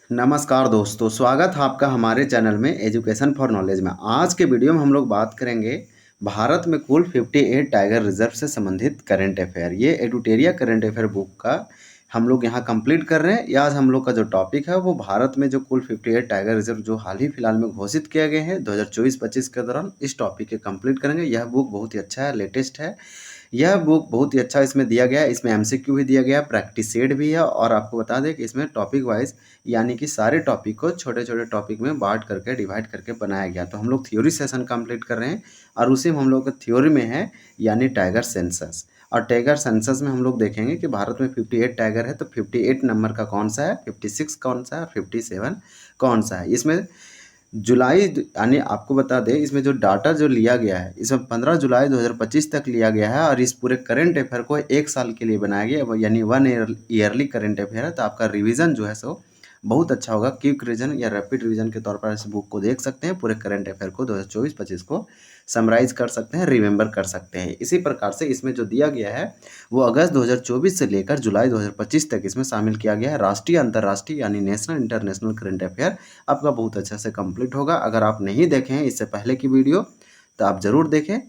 नमस्कार दोस्तों, स्वागत है आपका हमारे चैनल में एजुकेशन फॉर नॉलेज में। आज के वीडियो में हम लोग बात करेंगे भारत में कुल 58 टाइगर रिजर्व से संबंधित करंट अफेयर। ये एडुटेरिया करंट अफेयर बुक का हम लोग यहाँ कंप्लीट कर रहे हैं। आज हम लोग का जो टॉपिक है वो भारत में जो कुल 58 टाइगर रिजर्व जो हाल ही फिलहाल में घोषित किए गए हैं 2024-25 के दौरान, इस टॉपिक के कंप्लीट करेंगे। यह बुक बहुत ही अच्छा है, लेटेस्ट है। यह बुक बहुत ही अच्छा इसमें दिया गया है। इसमें एमसीक्यू भी दिया गया है, प्रैक्टिस सेट भी है, और आपको बता दें कि इसमें टॉपिक वाइज यानी कि सारे टॉपिक को छोटे छोटे टॉपिक में बांट करके डिवाइड करके बनाया गया। तो हम लोग थ्योरी सेशन कंप्लीट कर रहे हैं और उसी में हम लोग का थ्योरी में है यानी टाइगर सेंसस। और टाइगर सेंसस में हम लोग देखेंगे कि भारत में 58 टाइगर है, तो 58 नंबर का कौन सा है, 56 कौन सा है और 57 कौन सा है। इसमें जुलाई यानी आपको बता दें इसमें जो डाटा जो लिया गया है इसमें 15 जुलाई 2025 तक लिया गया है, और इस पूरे करंट अफेयर को एक साल के लिए बनाया गया है, यानी ईयरली करंट अफेयर है। तो आपका रिवीजन जो है सो बहुत अच्छा होगा। क्विक रिवीजन या रैपिड रिवीजन के तौर पर इस बुक को देख सकते हैं। पूरे करंट अफेयर को 2024-25 को समराइज कर सकते हैं, रिमेंबर कर सकते हैं। इसी प्रकार से इसमें जो दिया गया है वो अगस्त 2024 से लेकर जुलाई 2025 तक इसमें शामिल किया गया है। राष्ट्रीय अंतर्राष्ट्रीय यानी नेशनल इंटरनेशनल करंट अफेयर आपका बहुत अच्छा से कंप्लीट होगा। अगर आप नहीं देखे हैं इससे पहले की वीडियो तो आप ज़रूर देखें।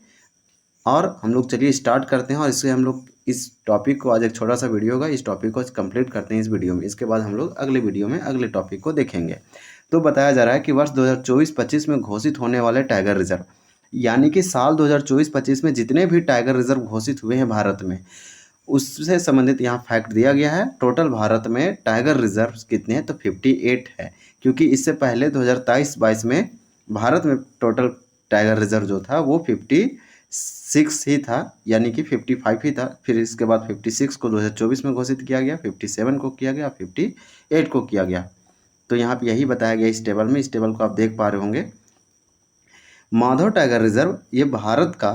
और हम लोग चलिए स्टार्ट करते हैं, और इससे हम लोग इस टॉपिक को, आज एक छोटा सा वीडियो होगा, इस टॉपिक को कंप्लीट करते हैं इस वीडियो में। इसके बाद हम लोग अगले वीडियो में अगले टॉपिक को देखेंगे। तो बताया जा रहा है कि वर्ष 2024-25 में घोषित होने वाले टाइगर रिजर्व, यानी कि साल 2024-25 में जितने भी टाइगर रिजर्व घोषित हुए हैं भारत में, उससे संबंधित यहाँ फैक्ट दिया गया है। टोटल भारत में टाइगर रिजर्व कितने हैं, तो 58 है। क्योंकि इससे पहले 2023-22 में भारत में टोटल टाइगर रिजर्व जो था वो 56 ही था, यानी कि 55 ही था। फिर इसके बाद 56 को 2024 में घोषित किया गया, 57 को किया गया, 58 को किया गया। तो यहाँ पे यही बताया गया इस टेबल में। इस टेबल को आप देख पा रहे होंगे। माधव टाइगर रिजर्व ये भारत का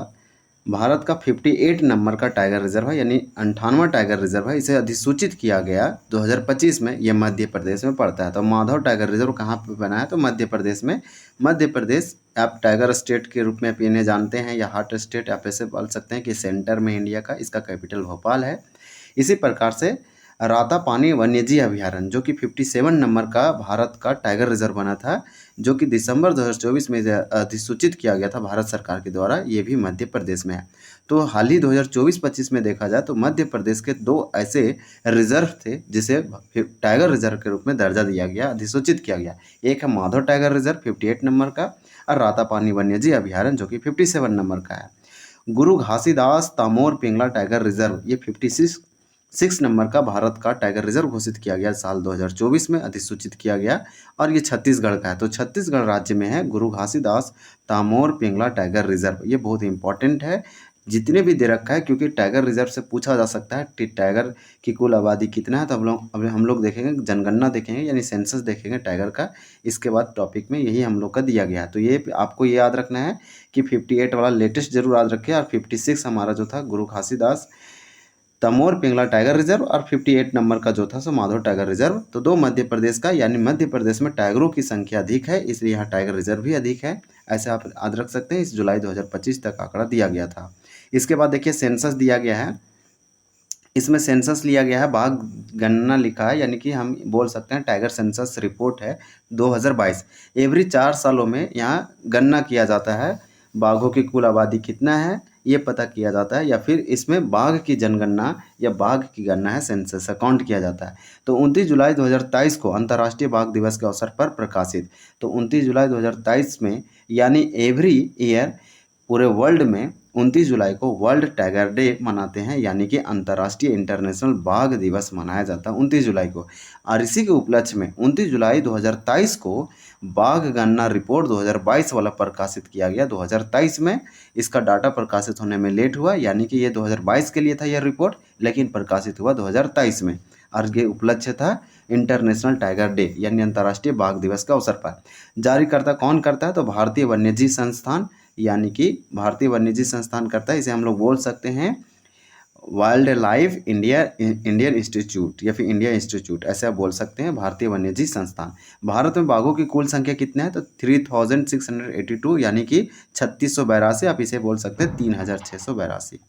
58 नंबर का टाइगर रिजर्व है, यानी 58वां टाइगर रिजर्व है। इसे अधिसूचित किया गया 2025 में। ये मध्य प्रदेश में पड़ता है। तो माधव टाइगर रिजर्व कहाँ पे बना है, तो मध्य प्रदेश में। मध्य प्रदेश आप टाइगर स्टेट के रूप में आप इन्हें जानते हैं, या हॉट स्टेट आप ऐसे बोल सकते हैं कि सेंटर में इंडिया का। इसका कैपिटल भोपाल है। इसी प्रकार से रातापानी वन्यजीव अभयारण्य जो कि 57 नंबर का भारत का टाइगर रिजर्व बना था, जो कि दिसंबर 2024 में अधिसूचित किया गया था भारत सरकार के द्वारा, ये भी मध्य प्रदेश में है। तो हाल ही 2024-25 में देखा जाए तो मध्य प्रदेश के दो ऐसे रिजर्व थे जिसे टाइगर रिजर्व के रूप में दर्जा दिया गया, अधिसूचित किया गया। एक है माधव टाइगर रिजर्व 58 नंबर का, और रातापानी वन्यजीव अभयारण्य जो कि 57 नंबर का है। गुरु घासीदास तमोर पिंगला टाइगर रिजर्व ये 56 नंबर का भारत का टाइगर रिजर्व घोषित किया गया, साल 2024 में अधिसूचित किया गया, और ये छत्तीसगढ़ का है। तो छत्तीसगढ़ राज्य में है गुरु घासीदास तमोर पिंगला टाइगर रिजर्व। ये बहुत इंपॉर्टेंट है जितने भी दे रखा है, क्योंकि टाइगर रिजर्व से पूछा जा सकता है कि टाइगर की कुल आबादी कितना है। तो हम लोग देखेंगे, जनगणना देखेंगे यानी सेंसस देखेंगे टाइगर का। इसके बाद टॉपिक में यही हम लोग का दिया गया है। तो ये आपको ये याद रखना है कि 58 वाला लेटेस्ट जरूर याद रखें, और 56 हमारा जो था गुरु घासीदास तमोर पिंगला टाइगर रिजर्व, और 58 नंबर का जो था सो माधव टाइगर रिजर्व। तो दो मध्य प्रदेश का, यानी मध्य प्रदेश में टाइगरों की संख्या अधिक है, इसलिए यहाँ टाइगर रिजर्व भी अधिक है। ऐसे आप याद रख सकते हैं। इस जुलाई 2025 तक आंकड़ा दिया गया था। इसके बाद देखिए सेंसस दिया गया है। इसमें सेंसस लिया गया है, बाघ गणना लिखा है, यानी कि हम बोल सकते हैं टाइगर सेंसस रिपोर्ट है 2022। एवरी 4 सालों में यहाँ गणना किया जाता है, बाघों की कुल आबादी कितना है ये पता किया जाता है, या फिर इसमें बाघ की जनगणना या बाघ की गणना है, सेंसस अकाउंट किया जाता है। तो 29 जुलाई 2023 को अंतर्राष्ट्रीय बाघ दिवस के अवसर पर प्रकाशित। तो 29 जुलाई 2023 में, यानी एवरी ईयर पूरे वर्ल्ड में 29 जुलाई को वर्ल्ड टाइगर डे मनाते हैं, यानी कि अंतर्राष्ट्रीय इंटरनेशनल बाघ दिवस मनाया जाता है 29 जुलाई को। और इसी के उपलक्ष्य में 29 जुलाई 2023 को बाघ गणना रिपोर्ट 2022 वाला प्रकाशित किया गया। 2023 में इसका डाटा प्रकाशित होने में लेट हुआ, यानी कि ये 2022 के लिए था यह रिपोर्ट, लेकिन प्रकाशित हुआ 2023 में। और ये उपलक्ष्य था इंटरनेशनल टाइगर डे यानी अंतर्राष्ट्रीय बाघ दिवस का अवसर पर। जारीकर्ता कौन करता है, तो भारतीय वन्यजीव संस्थान, यानी कि भारतीय वन्यजीव संस्थान करता है। इसे हम लोग बोल सकते हैं वाइल्ड लाइफ इंडियन इंस्टीट्यूट, या फिर इंडिया इंस्टीट्यूट, ऐसे आप बोल सकते हैं, भारतीय वन्यजीव संस्थान। भारत में बाघों की कुल संख्या कितना है, तो 3682, यानी कि 3682। आप इसे बोल सकते हैं 3682।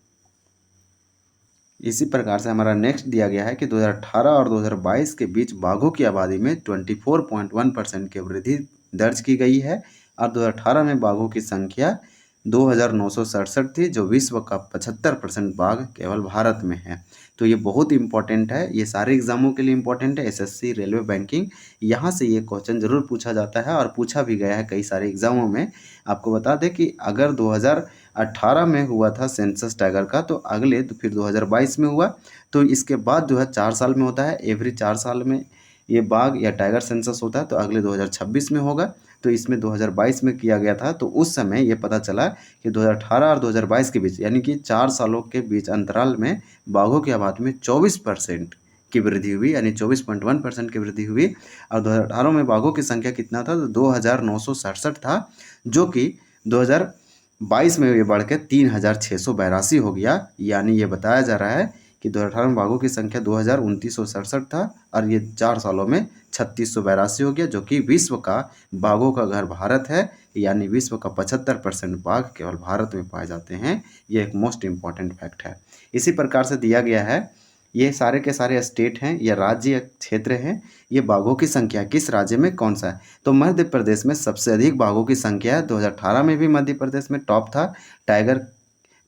इसी प्रकार से हमारा नेक्स्ट दिया गया है कि 2018 और 2022 के बीच बाघों की आबादी में 24.1% की वृद्धि दर्ज की गई है और 2018 में बाघों की संख्या 2967 थी, जो विश्व का 75% बाघ केवल भारत में है। तो ये बहुत इंपॉर्टेंट है, ये सारे एग्जामों के लिए इंपॉर्टेंट है, एसएससी, रेलवे, बैंकिंग, यहाँ से ये क्वेश्चन जरूर पूछा जाता है और पूछा भी गया है कई सारे एग्जामों में। आपको बता दें कि अगर 2018 में हुआ था सेंसस टाइगर का, तो अगले तो फिर 2022 में हुआ, तो इसके बाद जो है 4 साल में होता है, एवरी 4 साल में ये बाघ या टाइगर सेंसस होता है, तो अगले 2026 में होगा। तो इसमें 2022 में किया गया था, तो उस समय ये पता चला कि 2018 और 2022 के बीच, यानी कि 4 सालों के बीच अंतराल में बाघों की आबादी में 24% की वृद्धि हुई, यानी 24.1% की वृद्धि हुई। और 2018 में बाघों की संख्या कितना था, तो 2967 था, जो कि 2022 में ये बढ़ के 3682 हो गया। यानी ये बताया जा रहा है कि 2018 में बाघों की संख्या 2967 था और ये 4 सालों में 3682 हो गया, जो कि विश्व का बाघों का घर भारत है, यानी विश्व का 75% बाघ केवल भारत में पाए जाते हैं। ये एक मोस्ट इम्पॉर्टेंट फैक्ट है। इसी प्रकार से दिया गया है, ये सारे के सारे स्टेट हैं या राज्य क्षेत्र हैं, ये बाघों की संख्या किस राज्य में कौन सा है, तो मध्य प्रदेश में सबसे अधिक बाघों की संख्या है। 2018 में भी मध्य प्रदेश में टॉप था टाइगर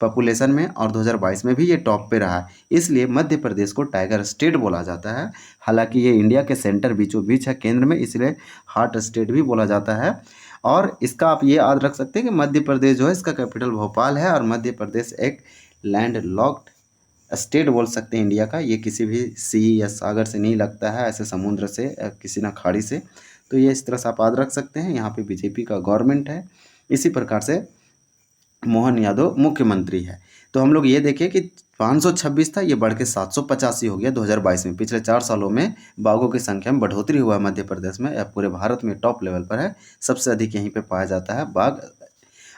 पॉपुलेशन में और 2022 में भी ये टॉप पे रहा, इसलिए मध्य प्रदेश को टाइगर स्टेट बोला जाता है। हालांकि ये इंडिया के सेंटर बीचों बीच है, केंद्र में, इसलिए हार्ट स्टेट भी बोला जाता है। और इसका आप ये याद रख सकते हैं कि मध्य प्रदेश जो है इसका कैपिटल भोपाल है और मध्य प्रदेश एक लैंड लॉक्ड स्टेट बोल सकते हैं इंडिया का। ये किसी भी सी या सागर से नहीं लगता है, ऐसे समुद्र से किसी ना खाड़ी से। तो ये इस तरह से आप याद रख सकते हैं। यहाँ पे बीजेपी का गवर्नमेंट है। इसी प्रकार से मोहन यादव मुख्यमंत्री है। तो हम लोग ये देखें कि 526 था, ये बढ़ के 785 हो गया 2022 में। पिछले 4 सालों में बाघों की संख्या में बढ़ोतरी हुआ है मध्य प्रदेश में, या पूरे भारत में टॉप लेवल पर है, सबसे अधिक यहीं पे पाया जाता है बाघ।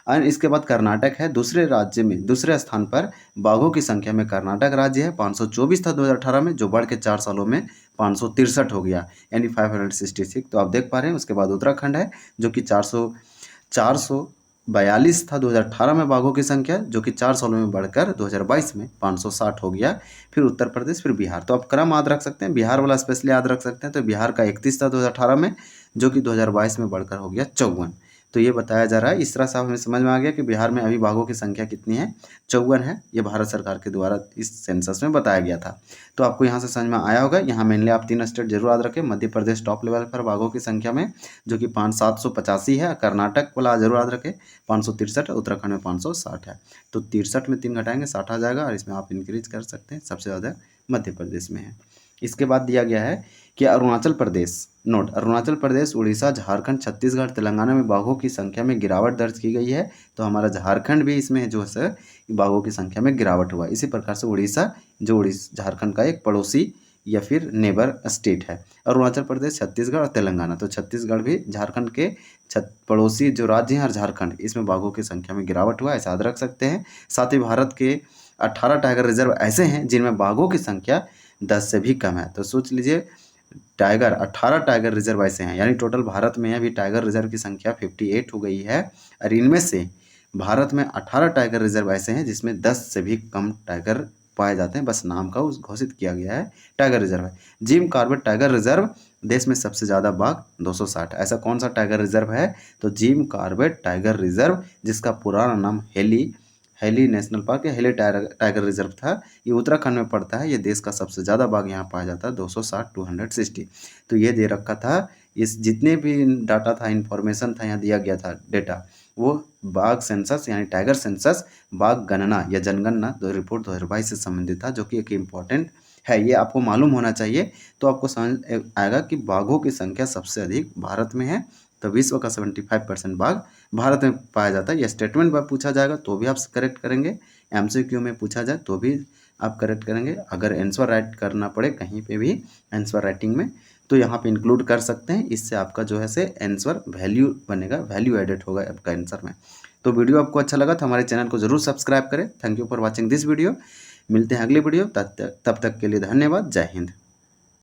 और इसके बाद कर्नाटक है दूसरे राज्य में, दूसरे स्थान पर बाघों की संख्या में कर्नाटक राज्य है। 524 था 2018 में, जो बढ़ के 4 सालों में 563 हो गया, यानी 566। तो आप देख पा रहे हैं। उसके बाद उत्तराखंड है, जो कि 442 था 2018 में बाघों की संख्या, जो कि 4 सालों में बढ़कर 2022 में 560 हो गया। फिर उत्तर प्रदेश, फिर बिहार। तो आप क्रम याद रख सकते हैं, बिहार वाला स्पेशली याद रख सकते हैं। तो बिहार का 31 था 2018 में, जो कि 2022 में बढ़कर हो गया 54। तो ये बताया जा रहा है। इस तरह से हमें समझ में आ गया कि बिहार में अभी बाघों की संख्या कितनी है, 54 है। ये भारत सरकार के द्वारा इस सेंसस में बताया गया था। तो आपको यहाँ से समझ में आया होगा। यहाँ मेनली आप 3 स्टेट जरूर याद रखें। मध्य प्रदेश टॉप लेवल पर बाघों की संख्या में, जो कि 785 है। कर्नाटक वाला जरूर याद रखें 563, उत्तराखंड में 560 है। तो 63 में 3 घटाएंगे 60 आ जाएगा, और इसमें आप इंक्रीज कर सकते हैं। सबसे ज़्यादा मध्य प्रदेश में है। इसके बाद दिया गया है कि अरुणाचल प्रदेश, नोट, अरुणाचल प्रदेश, उड़ीसा, झारखंड, छत्तीसगढ़, तेलंगाना में बाघों की संख्या में गिरावट दर्ज की गई है। तो हमारा झारखंड भी इसमें जो है बाघों की संख्या में गिरावट हुआ। इसी प्रकार से उड़ीसा, जो झारखंड का एक पड़ोसी या फिर नेबर स्टेट है। अरुणाचल प्रदेश, छत्तीसगढ़ और तेलंगाना। तो छत्तीसगढ़ भी झारखंड के पड़ोसी जो राज्य हैं, और झारखंड, इसमें बाघों की संख्या में गिरावट हुआ, ऐसा याद रख सकते हैं। साथ ही भारत के 18 टाइगर रिजर्व ऐसे हैं जिनमें बाघों की संख्या 10 से भी कम है। तो सोच लीजिए, 18 टाइगर रिजर्व ऐसे हैं, यानी टोटल भारत में अभी टाइगर रिजर्व की संख्या 58 हो गई है। और इनमें से भारत में 18 टाइगर रिजर्व ऐसे हैं जिसमें 10 से भी कम टाइगर पाए जाते हैं, बस नाम का उस घोषित किया गया है टाइगर रिजर्व है। जिम कॉर्बेट टाइगर रिजर्व, देश में सबसे ज़्यादा बाघ 260। ऐसा कौन सा टाइगर रिजर्व है, तो जिम कॉर्बेट टाइगर रिजर्व, जिसका पुराना नाम हेली नेशनल पार्क या हेली टाइगर रिजर्व था। ये उत्तराखंड में पड़ता है। ये देश का सबसे ज़्यादा बाघ यहाँ पाया जाता है, 260, 260। तो ये दे रखा था। इस जितने भी डाटा था, इन्फॉर्मेशन था, यहाँ दिया गया था डेटा, वो बाघ सेंसस यानी टाइगर सेंसस, बाघ गणना या जनगणना रिपोर्ट 2022 से संबंधित था, जो कि एक इम्पॉर्टेंट है। ये आपको मालूम होना चाहिए, तो आपको समझ आएगा कि बाघों की संख्या सबसे अधिक भारत में है। तो विश्व का 75% बाघ भारत में पाया जाता है। यह स्टेटमेंट पर पूछा जाएगा तो भी आप करेक्ट करेंगे, एमसीक्यू में पूछा जाए तो भी आप करेक्ट करेंगे। अगर आंसर राइट करना पड़े कहीं पे भी आंसर राइटिंग में, तो यहाँ पे इंक्लूड कर सकते हैं। इससे आपका जो है से आंसर वैल्यू बनेगा, वैल्यू एडेड होगा आपका आंसर में। तो वीडियो आपको अच्छा लगा तो हमारे चैनल को जरूर सब्सक्राइब करें। Thank you for watching this video. मिलते हैं अगली वीडियो, तब तक के लिए धन्यवाद। जय हिंद।